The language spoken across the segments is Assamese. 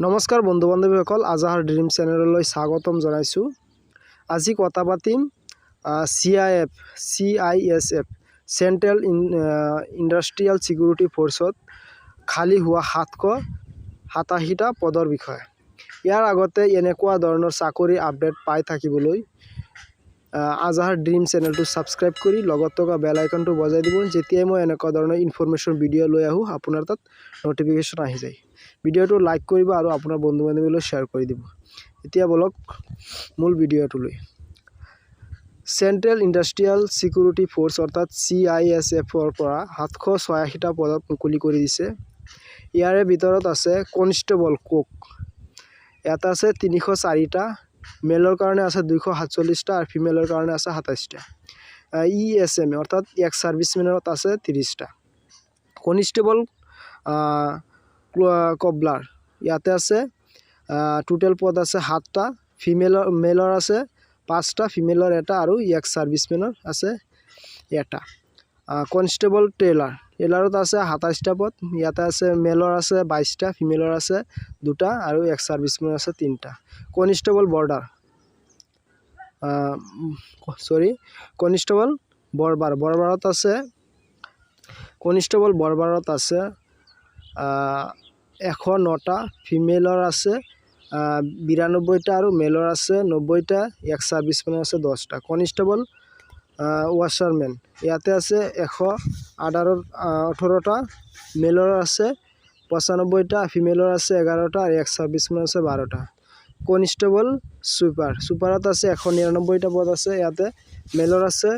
নমস্কাৰ বন্ধু বান্ধৱীসকল, আজাহাৰ ড্ৰিম চেনেললৈ স্বাগতম জনাইছোঁ। আজি কথা পাতিম CISF চেণ্ট্ৰেল ইণ্ডাষ্ট্ৰিয়েল ছিকিউৰিটি ফ'ৰ্চত খালী হোৱা 787টা পদৰ বিষয়ে। ইয়াৰ আগতে এনেকুৱা ধৰণৰ চাকৰি আপডেট পাই থাকিবলৈ আজাহাৰ ড্ৰিম চেনেলটো ছাবস্ক্ৰাইব কৰি লগত থকা বেল আইকনটো বজাই দিব। যেতিয়াই মই এনেকুৱা ধৰণৰ ইনফৰমেশ্যন ভিডিঅ' লৈ আহোঁ আপোনাৰ তাত ন'টিফিকেশ্যন আহি যায়। ভিডিঅ'টো লাইক কৰিব আৰু আপোনাৰ বন্ধু বান্ধৱীলৈ শ্বেয়াৰ কৰি দিব। এতিয়া বলক মূল ভিডিঅ'টোলৈ। চেণ্ট্ৰেল ইণ্ডাষ্ট্ৰিয়েল ছিকিউৰিটি ফ'ৰ্চ অৰ্থাৎ CISFৰ পৰা 786টা পদত মুকলি কৰি দিছে। ইয়াৰে ভিতৰত আছে কনষ্টেবল কুক, ইয়াত আছে 304টা, মেলৰ কাৰণে আছে 247টা আৰু ফিমেলৰ কাৰণে আছে 27টা। ESM অৰ্থাৎ এক্স ছাৰ্ভিচমেনত আছে 30টা। কনষ্টেবল কবলাৰ ইয়াতে আছে টোটেল পদ আছে 7টা, মেলৰ আছে 5টা, ফিমেলৰ 1টা আৰু এক্স ছাৰ্ভিচমেনৰ আছে 1টা। কনষ্টেবল টেইলাৰত আছে 27টা পদ, ইয়াতে আছে মেলৰ আছে 22টা, ফিমেলৰ আছে 2টা আৰু এক্স ছাৰ্ভিচমেনৰ আছে 3টা। কনষ্টেবল বৰবাৰত আছে কনষ্টেবল বৰবাৰত আছে 109টা, ফিমেলৰ আছে 92টা আৰু মেলৰ আছে 90টা, এক্স ছাৰ্ভিচমেনৰ আছে 10টা। কনষ্টেবল ৱাছাৰমেন ইয়াতে আছে 118টা, মেলৰ আছে 95টা, ফিমেলৰ আছে 11টা আৰু এক্স ছাৰ্ভিচমেনৰ আছে 12টা। কনষ্টেবল চুপাৰত আছে 199টা পদ আছে, ইয়াতে মেলৰ আছে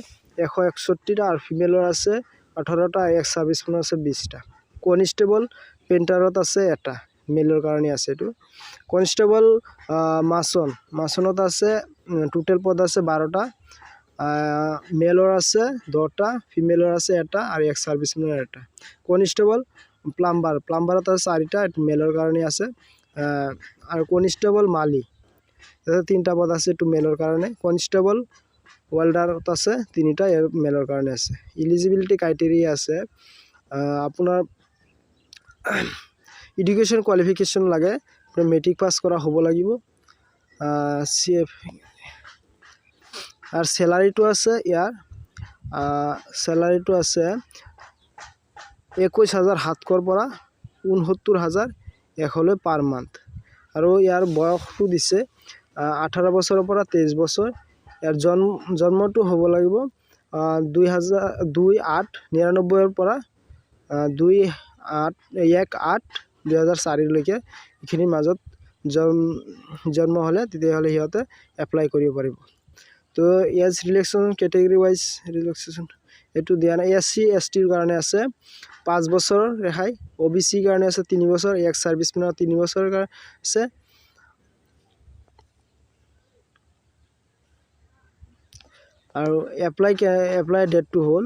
161টা আৰু ফিমেলৰ আছে 18টা, এক্স ছাৰ্ভিচমেনৰ আছে 20টা। কনষ্টেবল পেইণ্টাৰত আছে 1টা, মেলৰ কাৰণে আছে এইটো। কনষ্টেবল মাছনত আছে টোটেল পদ আছে 12টা, মেলৰ আছে 10টা, ফিমেলৰ আছে 1টা আৰু এক্স ছাৰ্ভিচমেনৰ 1টা। কনষ্টেবল প্লাম্বাৰত আছে 4টা, মেলৰ কাৰণে আছে। আৰু কনষ্টেবল মালি ইয়াতে 3টা পদ আছে, এইটো মেলৰ কাৰণে। কনষ্টেবল ৱেল্ডাৰত আছে 3টা, মেলৰ কাৰণে আছে। ইলিজিবিলিটি ক্ৰাইটেৰিয়া আছে আপোনাৰ এডুকেশ্যন কোৱালিফিকেশ্যন লাগে, মেট্ৰিক পাছ কৰা হ'ব লাগিব। আৰু চেলাৰীটো আছে ইয়াৰ চেলাৰীটো আছে 21,700 পৰা 69,100 পাৰ মান্থ। আৰু ইয়াৰ বয়সটো দিছে 18 বছৰৰ পৰা 23 বছৰ। ইয়াৰ জন্মটো হ'ব লাগিব 2/8/99 পৰা 1/8/2004 এইখিনিৰ মাজত জন্ম হ'লে তেতিয়াহ'লে সিহঁতে এপ্লাই কৰিব পাৰিব। তো age relaxation category wise relaxation এইটো দিয়া নাই। SC STৰ কাৰণে আছে 5 বছৰৰ ৰেহাই, OBC কাৰণে আছে 3 বছৰ, এক্স ছাৰ্ভিচমেনৰ 3 বছৰৰ কাৰণে আছে। আৰু এপ্লাই ডেটটো হ'ল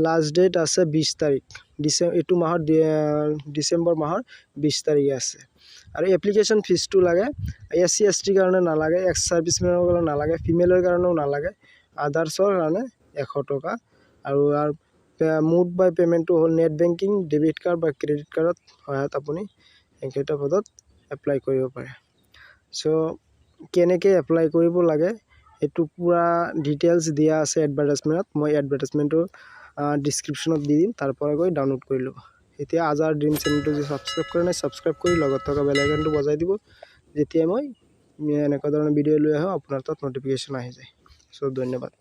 লাষ্ট ডেট আছে 20 তাৰিখ এইটো মাহৰ ডিচেম্বৰ মাহৰ 20 তাৰিখে আছে। আৰু এপ্লিকেশ্যন ফিজটো লাগে, SC STৰ কাৰণে নালাগে, এক্স ছাৰ্ভিচমেনৰ কাৰণে নালাগে, ফিমেলৰ কাৰণেও নালাগে, আদাৰ্ছৰ কাৰণে 100 টকা। আৰু মোড বাই পে'মেণ্টটো হ'ল নেট বেংকিং, ডেবিট কাৰ্ড বা ক্ৰেডিট কাৰ্ডত সহায়ত আপুনি এইকেইটা পদত এপ্লাই কৰিব পাৰে। চ' কেনেকৈ এপ্লাই কৰিব লাগে এইটো পূৰা ডিটেইলছ দিয়া আছে এডভাৰটাইজমেণ্টত। মই এডভাৰটাইজমেণ্টটো ডিছক্ৰিপশ্যনত দি দিম, তাৰ পৰা গৈ ডাউনলোড কৰি ল'ব। এতিয়া আজাহাৰ ড্ৰিম চেনেলটো যদি ছাবস্ক্ৰাইব কৰা নাই, ছাবস্ক্ৰাইব কৰি লগত থকা বেল আইকনটো বজাই দিব। যেতিয়াই মই এনেকুৱা ধৰণৰ ভিডিঅ' লৈ আহোঁ আপোনাৰ তাত ন'টিফিকেশ্যন আহি যায়। চ' ধন্যবাদ।